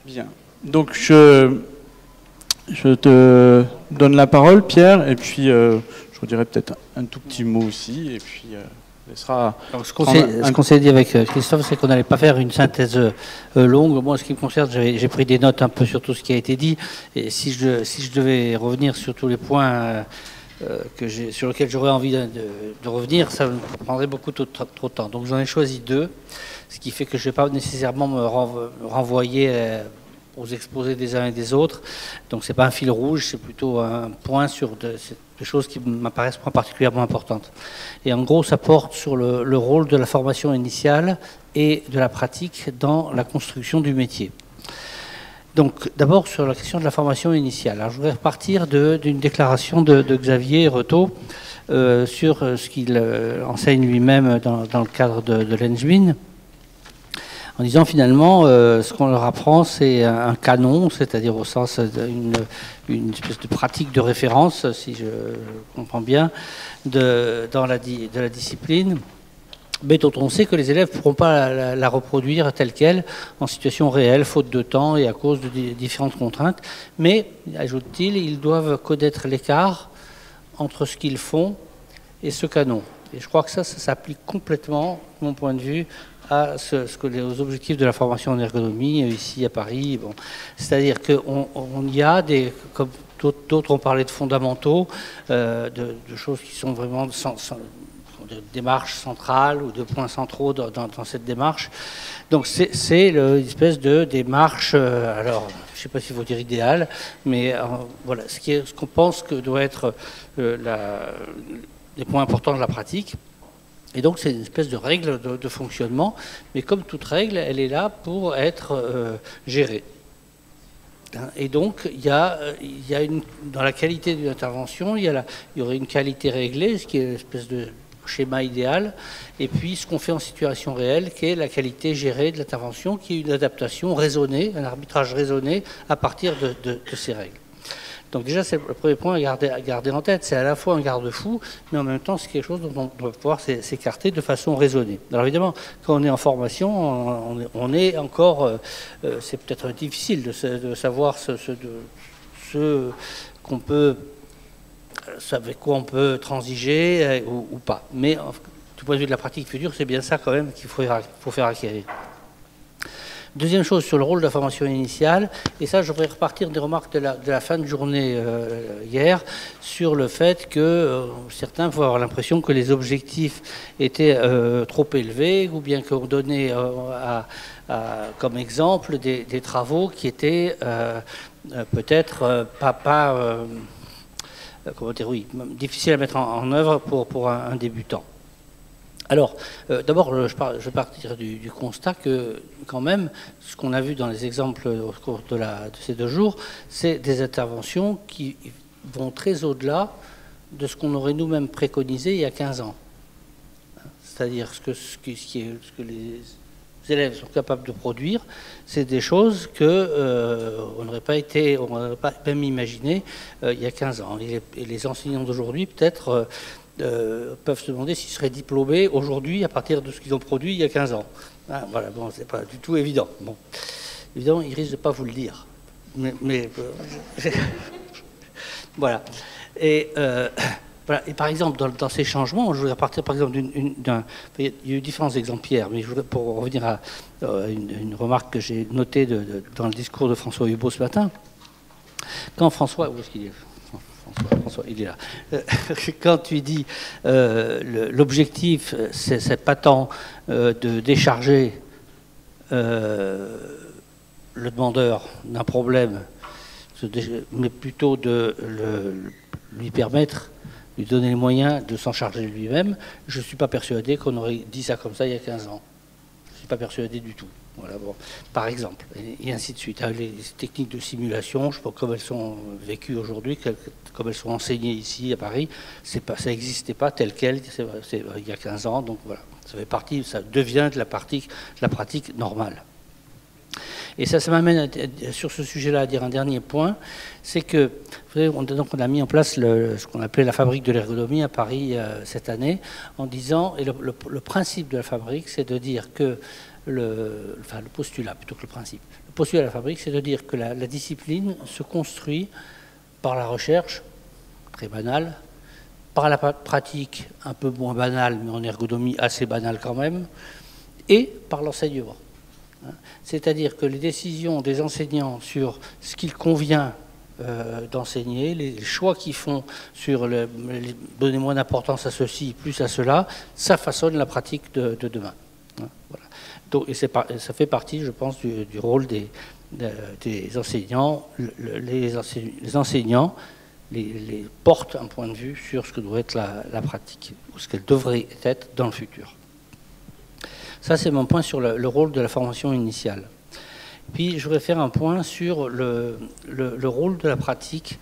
Bien. Donc je te donne la parole, Pierre, et puis je redirai peut-être un tout petit mot aussi, et puis laissera. Donc, ce qu'on s'est dit avec Christophe, c'est qu'on n'allait pas faire une synthèse longue. Moi, en ce qui me concerne, j'ai pris des notes un peu sur tout ce qui a été dit, et si je devais revenir sur tous les points sur lesquels j'aurais envie de revenir, ça me prendrait beaucoup trop de temps. Donc j'en ai choisi deux, ce qui fait que je ne vais pas nécessairement me renvoyer aux exposés des uns et des autres. Donc c'est pas un fil rouge, c'est plutôt un point sur des choses qui m'apparaissent particulièrement importantes. Et en gros, ça porte sur le rôle de la formation initiale et de la pratique dans la construction du métier. Donc, d'abord, sur la question de la formation initiale. Alors, je voudrais repartir d'une déclaration de Xavier Retaux sur ce qu'il enseigne lui-même dans le cadre de l'Engmin, en disant finalement, ce qu'on leur apprend, c'est un canon, c'est-à-dire au sens d'une espèce de pratique de référence, si je comprends bien, de la discipline, mais dont on sait que les élèves ne pourront pas la reproduire telle qu'elle en situation réelle, faute de temps et à cause de différentes contraintes. Mais, ajoute-t-il, ils doivent connaître l'écart entre ce qu'ils font et ce canon. Et je crois que ça s'applique complètement, de mon point de vue, aux objectifs de la formation en ergonomie, ici à Paris. Bon. C'est-à-dire qu'on y a comme d'autres ont parlé de fondamentaux, de choses qui sont vraiment de démarche centrale ou de points centraux dans cette démarche. Donc c'est l'espèce de démarche, alors je ne sais pas s'il faut dire idéal, mais voilà, ce qu'on pense que doit être les points importants de la pratique. Et donc c'est une espèce de règle de fonctionnement, mais comme toute règle, elle est là pour être gérée. Et donc, il y a dans la qualité d'une intervention, il y aurait une qualité réglée, ce qui est une espèce de schéma idéal, et puis ce qu'on fait en situation réelle, qui est la qualité gérée de l'intervention, qui est une adaptation raisonnée, un arbitrage raisonné à partir de ces règles. Donc déjà, c'est le premier point à garder en tête. C'est à la fois un garde-fou, mais en même temps, c'est quelque chose dont on doit pouvoir s'écarter de façon raisonnée. Alors évidemment, quand on est en formation, on est encore... c'est peut-être difficile de savoir ce qu'on peut... avec quoi on peut transiger ou pas. Mais du point de vue de la pratique future, c'est bien ça quand même qu'il faut faire acquérir. Deuxième chose, sur le rôle de la formation initiale, et ça je voudrais repartir des remarques de la fin de journée hier, sur le fait que certains pouvaient avoir l'impression que les objectifs étaient trop élevés, ou bien qu'on donnait comme exemple des travaux qui étaient peut-être comment dire, oui, difficiles à mettre en œuvre pour un débutant. Alors, d'abord, je vais partir du constat que, quand même, ce qu'on a vu dans les exemples au cours de ces 2 jours, c'est des interventions qui vont très au-delà de ce qu'on aurait nous-mêmes préconisé il y a 15 ans. C'est-à-dire ce que les élèves sont capables de produire, c'est des choses qu'on n'aurait pas même imaginé il y a 15 ans. Et les enseignants d'aujourd'hui, peut-être... peuvent se demander s'ils seraient diplômés aujourd'hui à partir de ce qu'ils ont produit il y a 15 ans. Ah, voilà, bon, c'est pas du tout évident. Bon. Évidemment, ils risquent de ne pas vous le dire. Mais voilà. Et, voilà. Et par exemple, dans ces changements, je voudrais partir par exemple il y a eu différents exemplaires, mais pour revenir à une remarque que j'ai notée dans le discours de François Hubot ce matin. Quand François... Où est-ce qu'il est ? François, il est là. Quand tu dis l'objectif, c'est pas tant de décharger le demandeur d'un problème, mais plutôt de lui permettre, lui donner les moyens de s'en charger lui-même, je ne suis pas persuadé qu'on aurait dit ça comme ça il y a 15 ans. Je ne suis pas persuadé du tout. Voilà, bon, par exemple, et ainsi de suite. Les techniques de simulation, je sais pas comme elles sont vécues aujourd'hui, comme elles sont enseignées ici à Paris, ça n'existait pas telles quelles il y a 15 ans, donc voilà, ça devient de la pratique normale. Et ça m'amène sur ce sujet-là à dire un dernier point, c'est que on a mis en place ce qu'on appelait la fabrique de l'ergonomie à Paris cette année, en disant, et le principe de la fabrique, c'est de dire que enfin le postulat plutôt que le principe. Le postulat de la fabrique, c'est de dire que la discipline se construit par la recherche, très banale, par la pratique un peu moins banale, mais en ergonomie assez banale quand même, et par l'enseignement. C'est-à-dire que les décisions des enseignants sur ce qu'il convient d'enseigner, les choix qu'ils font sur donner moins d'importance à ceci, plus à cela, ça façonne la pratique de demain. Voilà. Donc, et ça fait partie, je pense, du rôle des enseignants. Les enseignants les portent un point de vue sur ce que doit être la pratique, ou ce qu'elle devrait être dans le futur. Ça, c'est mon point sur le rôle de la formation initiale. Puis, je voudrais faire un point sur le rôle de la pratique,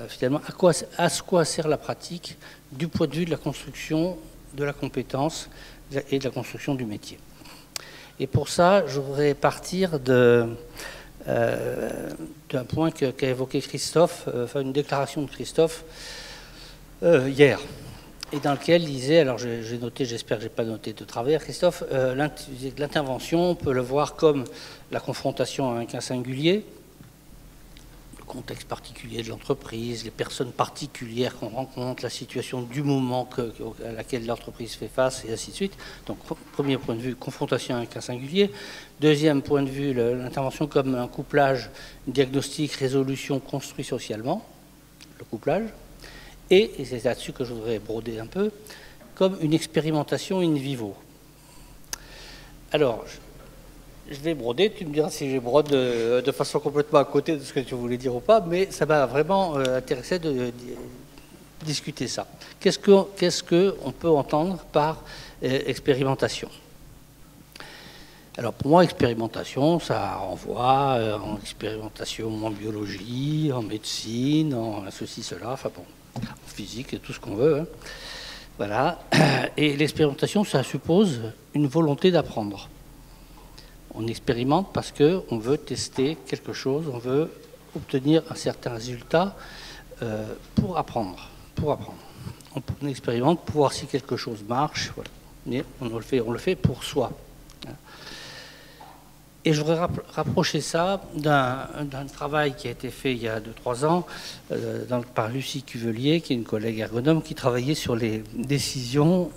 finalement, à quoi sert la pratique du point de vue de la construction de la compétence et de la construction du métier. Et pour ça, je voudrais partir d'un point qu'a évoqué Christophe, enfin une déclaration de Christophe hier, et dans lequel il disait, alors j'ai noté, j'espère que je n'ai pas noté de travers, Christophe, l'intervention, on peut le voir comme la confrontation avec un singulier, le contexte particulier de l'entreprise, les personnes particulières qu'on rencontre, la situation du moment à laquelle l'entreprise fait face, et ainsi de suite. Donc, premier point de vue, confrontation avec un singulier. Deuxième point de vue, l'intervention comme un couplage, diagnostic, résolution, construit socialement, le couplage. Et c'est là-dessus que je voudrais broder un peu, comme une expérimentation in vivo. Alors, je vais broder, tu me diras si je brode de façon complètement à côté de ce que tu voulais dire ou pas, mais ça m'a vraiment intéressé de discuter ça. Qu'est-ce qu'on peut entendre par expérimentation? Alors pour moi, expérimentation, ça renvoie en expérimentation en biologie, en médecine, en ceci, cela, enfin bon, en physique et tout ce qu'on veut. Hein. Voilà. Et l'expérimentation, ça suppose une volonté d'apprendre. On expérimente parce qu'on veut tester quelque chose, on veut obtenir un certain résultat pour apprendre. On expérimente pour voir si quelque chose marche, voilà. Mais on le fait pour soi. Et je voudrais rapprocher ça d'un travail qui a été fait il y a 2-3 ans par Lucie Cuvelier, qui est une collègue ergonome, qui travaillait sur les décisions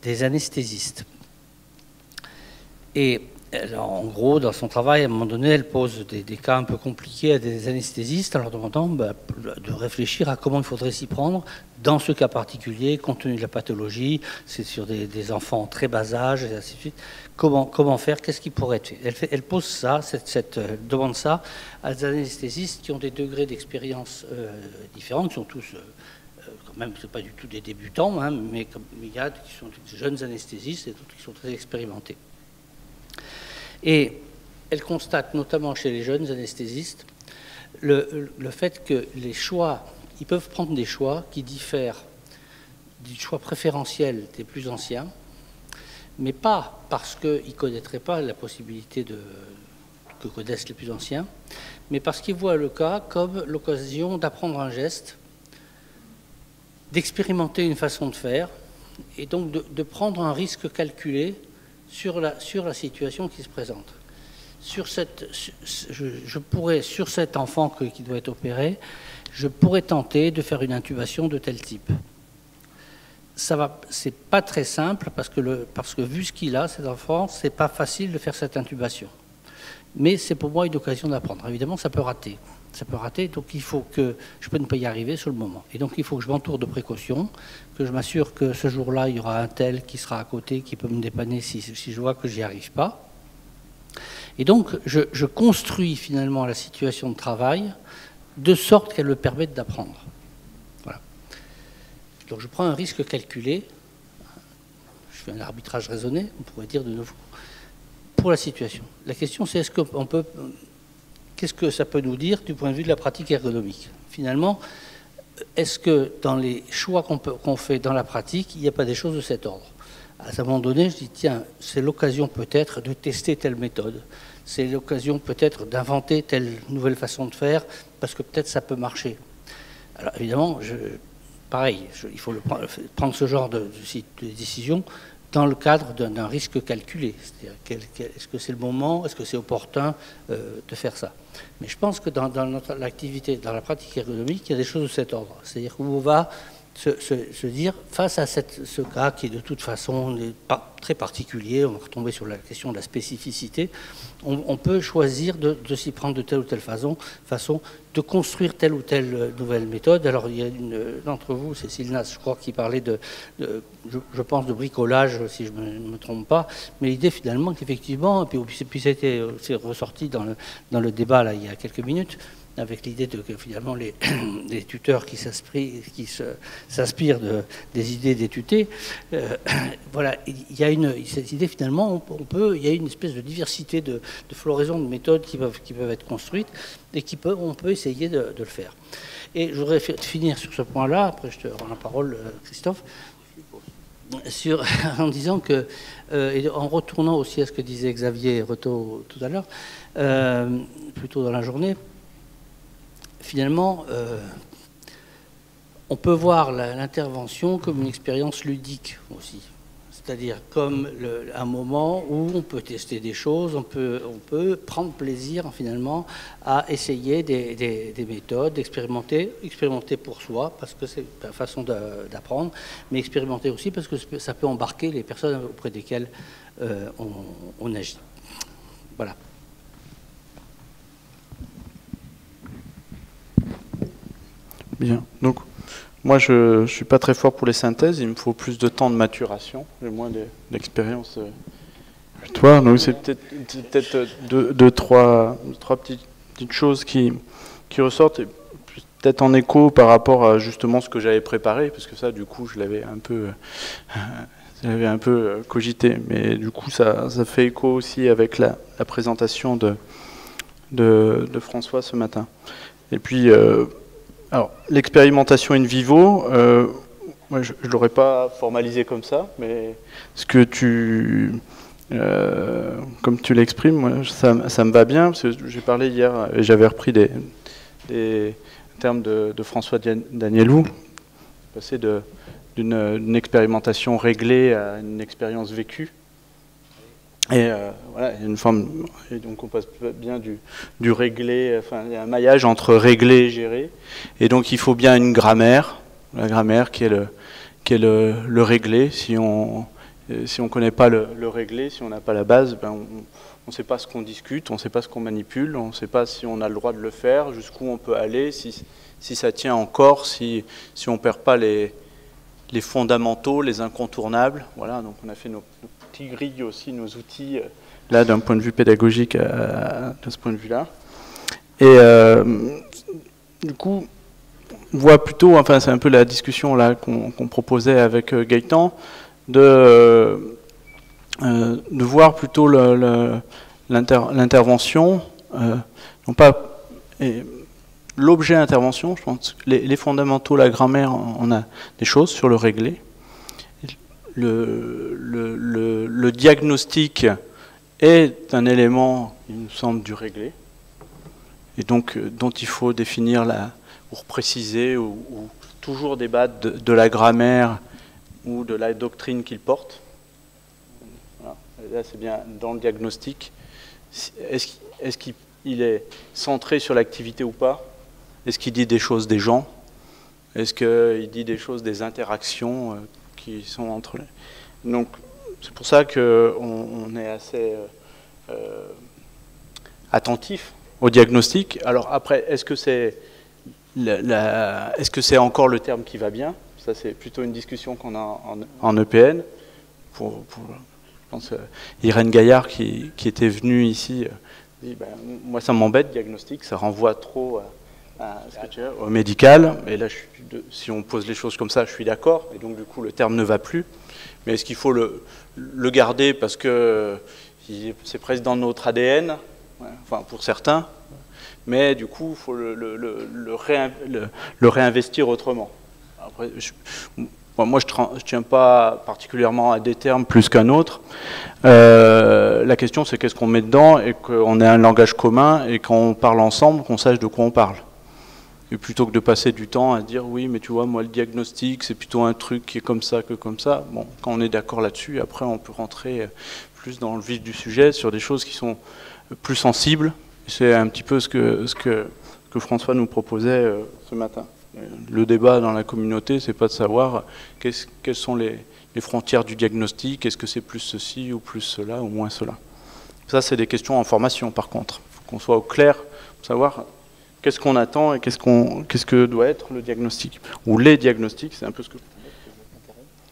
des anesthésistes. Et alors, en gros, dans son travail, à un moment donné, elle pose des cas un peu compliqués à des anesthésistes en leur demandant de réfléchir à comment il faudrait s'y prendre dans ce cas particulier, compte tenu de la pathologie. C'est sur des enfants très bas âge, et ainsi de suite. Comment faire? Qu'est-ce qui pourrait être fait? Elle pose ça, demande ça à des anesthésistes qui ont des degrés d'expérience différents, qui sont tous... quand même, ce pas du tout des débutants, hein, mais il y a qui sont des jeunes anesthésistes et d'autres qui sont très expérimentés. Et elle constate, notamment chez les jeunes anesthésistes, le fait que les choix, ils peuvent prendre des choix qui diffèrent du choix préférentiel des plus anciens, mais pas parce qu'ils ne connaîtraient pas la possibilité que connaissent les plus anciens, mais parce qu'ils voient le cas comme l'occasion d'apprendre un geste, d'expérimenter une façon de faire, et donc de prendre un risque calculé sur la situation qui se présente. Sur cet enfant qui doit être opéré, je pourrais tenter de faire une intubation de tel type. C'est pas très simple parce que vu ce qu'il a, cet enfant, c'est pas facile de faire cette intubation. Mais c'est pour moi une occasion d'apprendre. Évidemment, ça peut rater. Donc il faut que je peux ne pas y arriver sur le moment. Et donc il faut que je m'entoure de précautions, que je m'assure que ce jour-là, il y aura un tel qui sera à côté, qui peut me dépanner si je vois que j'y arrive pas. Et donc je construis finalement la situation de travail de sorte qu'elle me permette d'apprendre. Voilà. Donc je prends un risque calculé, je fais un arbitrage raisonné, on pourrait dire de nouveau, pour la situation. La question c'est qu'est-ce que ça peut nous dire du point de vue de la pratique ergonomique? Finalement, est-ce que dans les choix qu'on fait dans la pratique, il n'y a pas des choses de cet ordre? À un moment donné, je dis, tiens, c'est l'occasion peut-être de tester telle méthode. C'est l'occasion peut-être d'inventer telle nouvelle façon de faire, parce que peut-être ça peut marcher. Alors évidemment, pareil, il faut prendre ce genre de décision dans le cadre d'un risque calculé. C'est-à-dire, est-ce que c'est le moment, est-ce que c'est opportun de faire ça? Mais je pense que dans l'activité, dans la pratique ergonomique, il y a des choses de cet ordre. C'est-à-dire où on va se dire, face à ce cas qui de toute façon n'est pas très particulier, on va retomber sur la question de la spécificité, on peut choisir de s'y prendre de telle ou telle façon de construire telle ou telle nouvelle méthode. Alors il y a une d'entre vous, Cécile Nas, je crois, qui parlait je pense de bricolage, si je ne me trompe pas, mais l'idée finalement qu'effectivement, puis c'est ressorti dans le débat là, il y a quelques minutes, avec l'idée que finalement les tuteurs qui s'inspirent des idées des tutés, voilà, il y a cette idée finalement, il y a une espèce de diversité de floraison de méthodes qui peuvent être construites et on peut essayer de le faire. Et je voudrais finir sur ce point-là, après je te rends la parole, Christophe, en disant que, et en retournant aussi à ce que disait Xavier Retaux tout à l'heure, plutôt dans la journée, finalement, on peut voir l'intervention comme une expérience ludique aussi. C'est-à-dire comme un moment où on peut tester des choses, on peut prendre plaisir finalement à essayer des méthodes, expérimenter pour soi, parce que c'est la façon d'apprendre, mais expérimenter aussi parce que ça peut embarquer les personnes auprès desquelles on agit. Voilà. Bien. Donc, moi, je ne suis pas très fort pour les synthèses. Il me faut plus de temps de maturation. J'ai moins d'expérience que toi. Donc, c'est peut-être deux, trois petites choses qui ressortent. Peut-être en écho par rapport à justement ce que j'avais préparé, parce que ça, du coup, je l'avais un peu cogité. Mais du coup, ça fait écho aussi avec la présentation de François ce matin. Et puis... alors, l'expérimentation in vivo, moi, je ne l'aurais pas formalisé comme ça, mais ce que comme tu l'exprimes, moi, ça me va bien, parce que j'ai parlé hier, et j'avais repris des termes de François Danielou, passer d'une expérimentation réglée à une expérience vécue. Et voilà, il y a une forme, et donc on passe bien du réglé, enfin il y a un maillage entre réglé et géré, et donc il faut bien une grammaire, la grammaire qui est le réglé. Si on connaît pas le réglé, si on n'a pas la base, ben on ne sait pas ce qu'on discute, on ne sait pas ce qu'on manipule, on ne sait pas si on a le droit de le faire, jusqu'où on peut aller, si ça tient encore, si on perd pas les fondamentaux, les incontournables. Voilà, donc on a fait nos grille aussi nos outils là d'un point de vue pédagogique de ce point de vue-là. Et du coup, on voit plutôt, enfin c'est un peu la discussion là qu'on proposait avec Gaëtan, de voir plutôt l'intervention, non pas l'objet d'intervention. Je pense les fondamentaux, la grammaire, on a des choses sur le réglé. Le diagnostic est un élément, il me semble, du réglé, et donc dont il faut définir ou préciser, ou toujours débattre de la grammaire ou de la doctrine qu'il porte. Voilà. Là, c'est bien dans le diagnostic. Est-ce qu'il est centré sur l'activité ou pas? Est-ce qu'il dit des choses des gens? Est-ce qu'il dit des choses des interactions qui sont entre les... Donc, c'est pour ça qu'on est assez attentif au diagnostic. Alors après, est-ce que c'est encore le terme qui va bien? Ça, c'est plutôt une discussion qu'on a en EPN. Je pense Irène Gaillard, qui était venue ici, dit, ben, moi ça m'embête, diagnostic, ça renvoie trop au médical. Et là, si on pose les choses comme ça, je suis d'accord. Et donc, du coup, le terme ne va plus. Mais est-ce qu'il faut le garder parce que c'est presque dans notre ADN, enfin pour certains, mais du coup, il faut le réinvestir autrement. Après, moi, je ne tiens pas particulièrement à des termes plus qu'un autre. La question, c'est qu'est-ce qu'on met dedans et qu'on ait un langage commun et quand on parle ensemble, qu'on sache de quoi on parle. Et plutôt que de passer du temps à dire oui, mais tu vois, moi le diagnostic, c'est plutôt un truc qui est comme ça que comme ça. Bon, quand on est d'accord là-dessus, après on peut rentrer plus dans le vif du sujet sur des choses qui sont plus sensibles. C'est un petit peu ce que François nous proposait ce matin. Le débat dans la communauté, c'est pas de savoir quelles sont les frontières du diagnostic, est-ce que c'est plus ceci ou plus cela ou moins cela. Ça, c'est des questions en formation, par contre. Il faut qu'on soit au clair pour savoir qu'est-ce qu'on attend et qu'est-ce que doit être le diagnostic. Ou les diagnostics, c'est un peu ce que...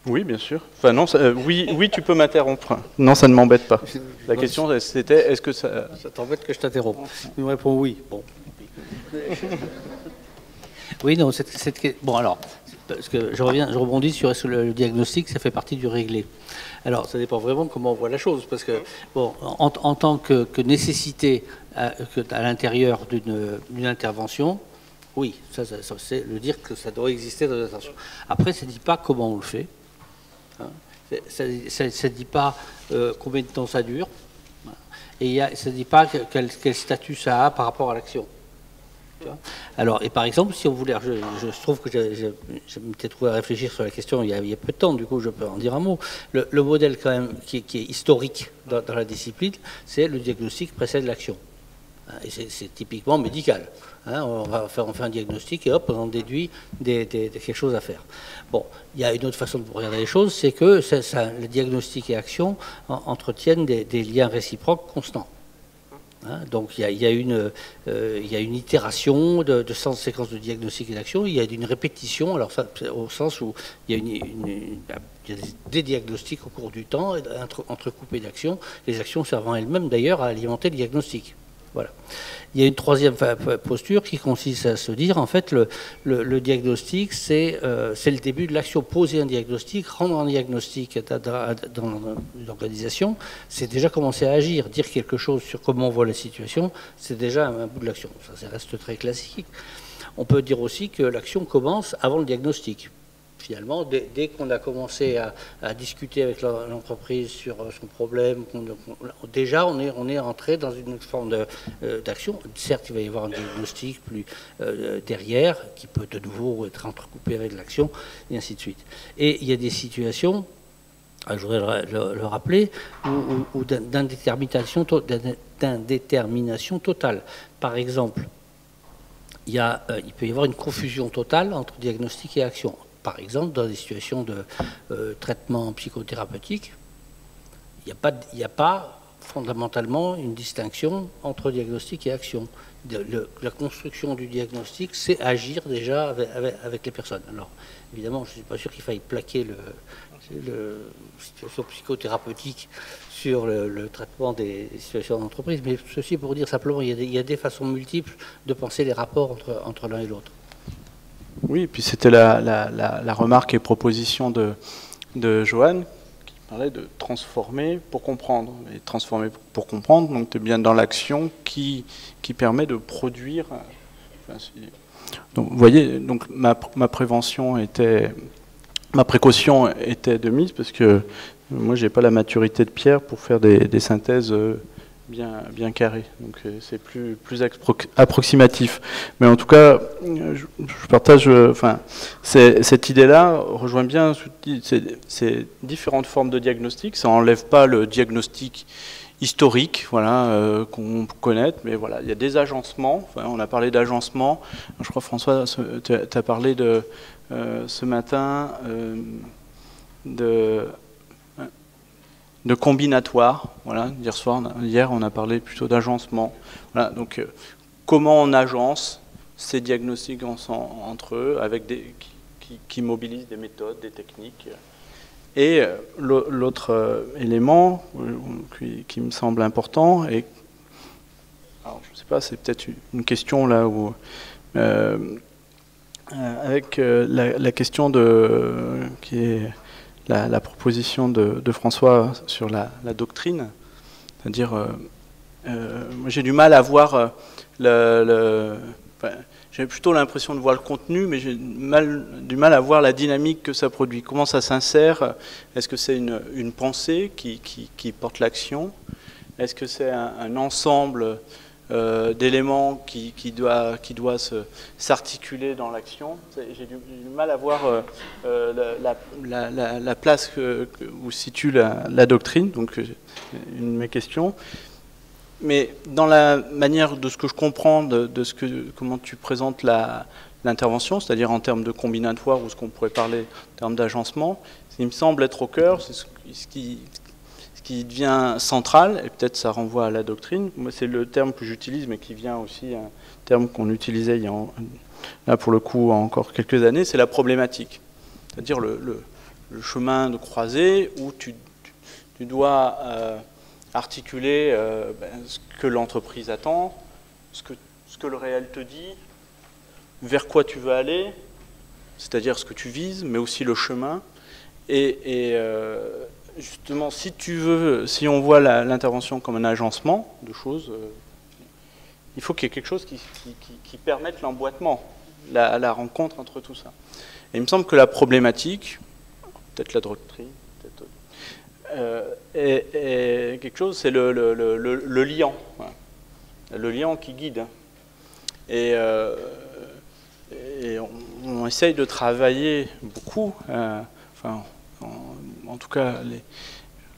Oui, bien sûr. Enfin, non, oui, tu peux m'interrompre. Non, ça ne m'embête pas. La question, c'était, est-ce que ça... Ça t'embête que je t'interrompe? Il me répond oui. Bon. Oui, non, bon, alors, parce que je rebondis sur est-ce que le diagnostic, ça fait partie du réglé. Alors, ça dépend vraiment comment on voit la chose, parce que, bon, en tant que nécessité à l'intérieur d'une intervention, oui, ça c'est le dire que ça doit exister dans l'intervention. Après, ça ne dit pas comment on le fait. Hein. Ça ne dit pas combien de temps ça dure. Et ça ne dit pas quel statut ça a par rapport à l'action. Alors, et par exemple, si on voulait, je trouve que je m'étais trouvé à réfléchir sur la question il y a peu de temps, du coup je peux en dire un mot. Le modèle quand même qui est historique dans la discipline, c'est le diagnostic précède l'action. Et c'est typiquement médical. Hein, on fait un diagnostic et hop, on en déduit quelque chose à faire. Bon, il y a une autre façon de regarder les choses, c'est que le diagnostic et action entretiennent des liens réciproques constants. Hein, donc il y a une itération de séquences de diagnostic et d'action, il y a une répétition, alors ça, au sens où il y a des diagnostics au cours du temps, entrecoupés d'actions, les actions servant elles-mêmes d'ailleurs à alimenter le diagnostic. Voilà. Il y a une troisième posture qui consiste à se dire, en fait, le diagnostic, c'est le début de l'action. Poser un diagnostic, rendre un diagnostic dans l'organisation, c'est déjà commencer à agir. Dire quelque chose sur comment on voit la situation, c'est déjà un bout de l'action. Ça reste très classique. On peut dire aussi que l'action commence avant le diagnostic. Finalement, dès qu'on a commencé à discuter avec l'entreprise sur son problème, déjà on est entré dans une forme d'action. Certes, il va y avoir un diagnostic plus derrière, qui peut de nouveau être entrecoupé avec l'action, et ainsi de suite. Et il y a des situations, je voudrais le rappeler, d'indétermination totale. Par exemple, il peut y avoir une confusion totale entre diagnostic et action. Par exemple, dans des situations de traitement psychothérapeutique, il n'y a pas fondamentalement une distinction entre diagnostic et action. La construction du diagnostic, c'est agir déjà avec les personnes. Alors, évidemment, je ne suis pas sûr qu'il faille plaquer la situation psychothérapeutique sur le traitement des situations d'entreprise, mais ceci pour dire simplement qu'il y a des façons multiples de penser les rapports entre l'un et l'autre. Oui, et puis c'était la remarque et proposition de Johan, qui parlait de transformer pour comprendre. Et transformer pour comprendre, donc tu es bien dans l'action qui permet de produire. Donc, vous voyez, donc ma précaution était de mise, parce que moi j'ai pas la maturité de Pierre pour faire des synthèses bien carré, donc c'est plus approximatif. Mais en tout cas, je partage, cette idée-là rejoint bien ces différentes formes de diagnostic. Ça n'enlève pas le diagnostic historique, voilà, qu'on connaît, mais voilà, il y a des agencements. Enfin, on a parlé d'agencement. Je crois, François, tu as parlé ce matin de combinatoire. Voilà, hier on a parlé plutôt d'agencement. Voilà, donc comment on agence ces diagnostics entre eux avec qui mobilisent des méthodes, des techniques. Et l'autre élément qui me semble important, et alors, je ne sais pas, c'est peut-être une question là où avec la question qui est la proposition de François sur la doctrine, c'est-à-dire, moi j'ai du mal à voir j'ai plutôt l'impression de voir le contenu, mais j'ai du mal à voir la dynamique que ça produit. Comment ça s'insère? Est-ce que c'est une pensée qui porte l'action? Est-ce que c'est un ensemble d'éléments qui doit s'articuler dans l'action. J'ai du mal à voir la place où situe la doctrine, donc une de mes questions. Mais dans la manière de ce que je comprends, comment tu présentes l'intervention, c'est-à-dire en termes de combinatoire ou ce qu'on pourrait parler en termes d'agencement, ce qui me semble être au cœur, c'est ce qui devient central, et peut-être ça renvoie à la doctrine. Moi, c'est le terme que j'utilise, mais qui vient aussi, un terme qu'on utilisait là pour le coup encore quelques années, c'est la problématique. C'est-à-dire le chemin de croisée où tu dois articuler ce que l'entreprise attend, ce que le réel te dit, vers quoi tu veux aller, c'est-à-dire ce que tu vises, mais aussi le chemin. Et justement, si on voit l'intervention comme un agencement de choses, il faut qu'il y ait quelque chose qui permette l'emboîtement, la rencontre entre tout ça. Et il me semble que la problématique, peut-être la doctrine, est quelque chose, c'est le liant. Voilà. Le liant qui guide. Et on essaye de travailler beaucoup, en tout cas,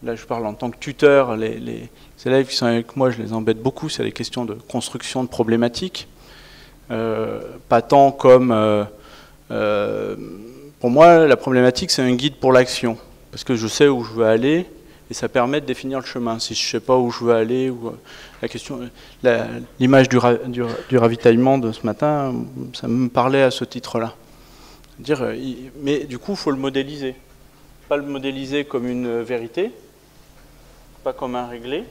là je parle en tant que tuteur, les élèves qui sont avec moi, je les embête beaucoup sur les questions de construction de problématiques. Pas tant comme... pour moi, la problématique, c'est un guide pour l'action. Parce que je sais où je veux aller, et ça permet de définir le chemin. Si je ne sais pas où je veux aller, l'image du ravitaillement de ce matin, ça me parlait à ce titre-là. Mais du coup, il faut le modéliser. Pas le modéliser comme une vérité, pas comme un réglé,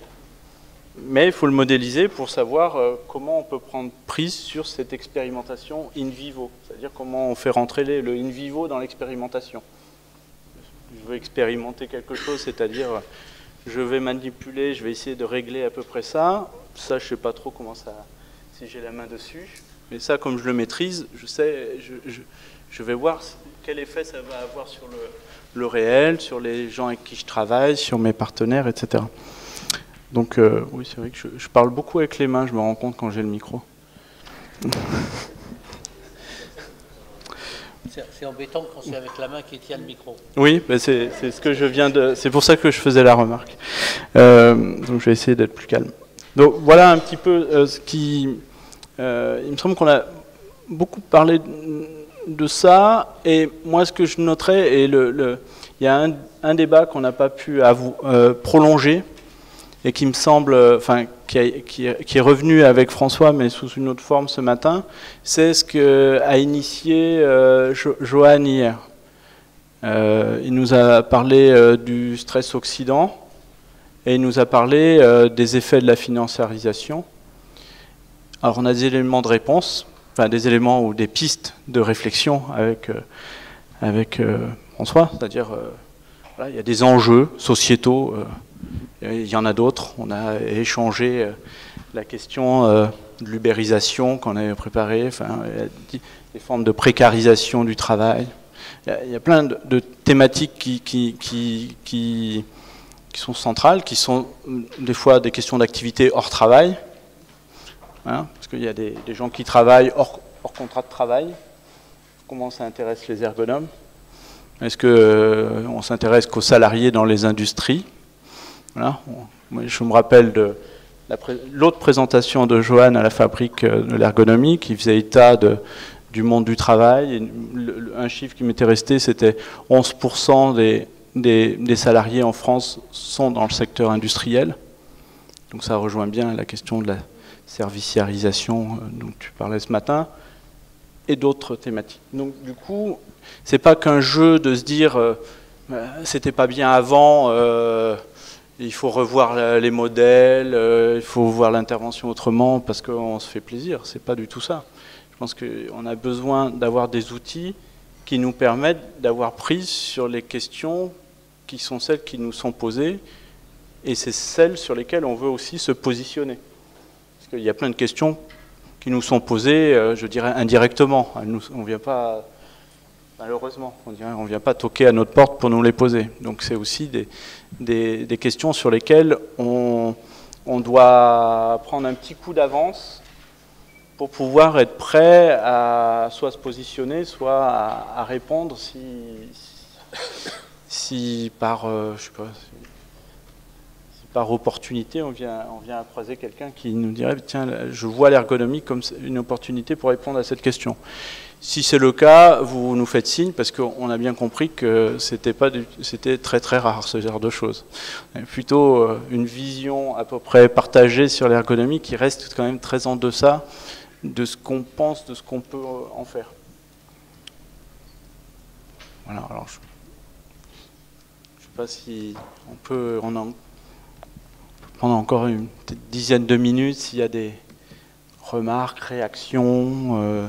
mais il faut le modéliser pour savoir comment on peut prendre prise sur cette expérimentation in vivo, c'est-à-dire comment on fait rentrer le in vivo dans l'expérimentation. Je veux expérimenter quelque chose, c'est-à-dire je vais manipuler, je vais essayer de régler à peu près ça. Ça, je ne sais pas trop comment ça, si j'ai la main dessus, mais ça, comme je le maîtrise, je sais, je vais voir quel effet ça va avoir sur le réel, sur les gens avec qui je travaille, sur mes partenaires, etc. Donc oui, c'est vrai que je parle beaucoup avec les mains, je me rends compte quand j'ai le micro. C'est embêtant quand c'est avec la main qui tient le micro. Oui, ben c'est ce que je viens de... C'est pour ça que je faisais la remarque. Donc je vais essayer d'être plus calme. Donc voilà un petit peu ce qui... il me semble qu'on a beaucoup parlé de ça, et moi ce que je noterais, et il y a un débat qu'on n'a pas pu prolonger, et qui me semble, qui est revenu avec François, mais sous une autre forme ce matin, c'est ce qu'a initié Johan hier. Il nous a parlé du stress oxydant, et il nous a parlé des effets de la financiarisation. Alors on a des éléments de réponse, des éléments ou des pistes de réflexion avec François, c'est-à-dire voilà, il y a des enjeux sociétaux, il y en a d'autres. On a échangé la question de l'ubérisation qu'on avait préparée, des formes de précarisation du travail. Il y a plein de thématiques qui sont centrales, qui sont des fois des questions d'activité hors travail, hein, parce qu'il y a des gens qui travaillent hors contrat de travail. Comment ça intéresse les ergonomes? Est-ce qu'on s'intéresse qu'aux salariés dans les industries? Voilà. Moi, je me rappelle de l'autre présentation de Johan à la fabrique de l'ergonomie qui faisait état du monde du travail. Et un chiffre qui m'était resté, c'était 11% des salariés en France sont dans le secteur industriel. Donc ça rejoint bien la question de la serviciarisation dont tu parlais ce matin, et d'autres thématiques. Donc du coup, c'est pas qu'un jeu de se dire c'était pas bien avant, il faut revoir les modèles, il faut voir l'intervention autrement parce qu'on se fait plaisir. C'est pas du tout ça. Je pense qu'on a besoin d'avoir des outils qui nous permettent d'avoir prise sur les questions qui sont celles qui nous sont posées, et c'est celles sur lesquelles on veut aussi se positionner. Parce qu'il y a plein de questions qui nous sont posées, je dirais, indirectement. On ne vient pas, malheureusement, on ne vient pas toquer à notre porte pour nous les poser. Donc c'est aussi des questions sur lesquelles on on doit prendre un petit coup d'avance pour pouvoir être prêt à soit se positionner, soit à répondre si par, je sais pas, si par opportunité on vient à croiser quelqu'un qui nous dirait tiens, je vois l'ergonomie comme une opportunité pour répondre à cette question. Si c'est le cas, vous nous faites signe parce qu'on a bien compris que c'était très très rare ce genre de choses. Plutôt une vision à peu près partagée sur l'ergonomie qui reste quand même très en deçà de ce qu'on pense, de ce qu'on peut en faire. Voilà, alors je ne sais pas si on peut prendre encore une petite dizaine de minutes s'il y a des remarques, réactions.